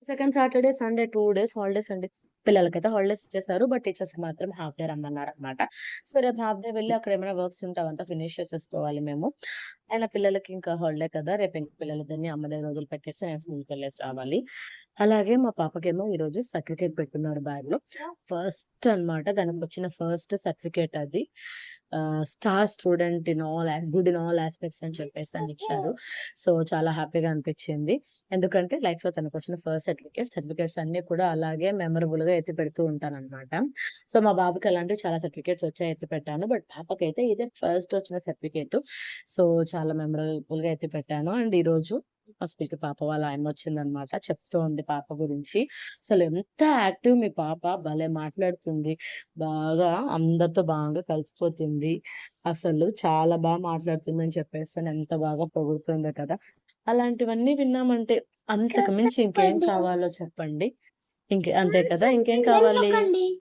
Second Saturday, Sunday 2 days holidays అండి. పిల్లలకైతే holidays ఇచ్చేసారు. బట్ టీచర్స్‌కి మాత్రం హాఫ్ డే రమ్మన్నారనమాట. సో, రేపు హాఫ్ డే వెళ్లి అక్కడ ఏమైనా వర్క్స్ ఉంటే అవంతా ఫినిష్ చేసేసుకోవాలి మేము. అయినా పిల్లలకి ఇంకా హాలిడే కదా! రేపు ఇంక పిల్లలిద్దరిని అమ్మ దగ్గర వదిలిపెట్టేసి నేను స్కూల్‌కెళ్ళేసి రావాలి. అలాగే మా పాపకేమో ఈరోజు సర్టిఫికేట్ పెట్టున్నారు బ్యాగ్‌లో. ఫస్ట్ అన్నమాట తనకొచ్చిన ఫస్ట్ సర్టిఫికేట్ అది. Star student good in all aspects అని చెప్పేసని ఇచ్చారు. సో, చాలా హ్యాపీగా అనిపిచ్చింది. ఎందుకంటే లైఫ్‌లో తనకొచ్చిన ఫస్ట్ సర్టిఫికేట్స్ అన్నీ కూడా అలాగే మెమరబుల్‌గా ఎత్తిపెడుతూ ఉంటాననమాట. సో, మా బాబుకి అలాంటివి చాలా సర్టిఫికేట్స్ వచ్చాయి ఎత్తిపెట్టాను. బట్ పాపకైతే ఇదే ఫస్ట్ వచ్చిన సర్టిఫికేటు. సో, చాలా మెమరబుల్‌గా ఎత్తిపెట్టాను. అండ్ ఈరోజు హాస్పిటల్‌కి పాప వాళ్ళ ఆయమ్మొచ్చిందనమాట. చెప్తూ ఉంది పాప గురించి. అసలెంత యాక్టివ్ మీ పాప భలే మాట్లాడుతుంది. బాగా అందరితో బాగా కలిసిపోతుంది. అసలు చాలా మాట్లాడుతుందని చెప్పేసని ఎంత బాగా పొగుడుతుందో కదా! అలాంటివన్నీ విన్నామంటే అంతకు మించి ఇంకేం కావాలో చెప్పండి. అంతే కదా! ఇంకేం కావాలి?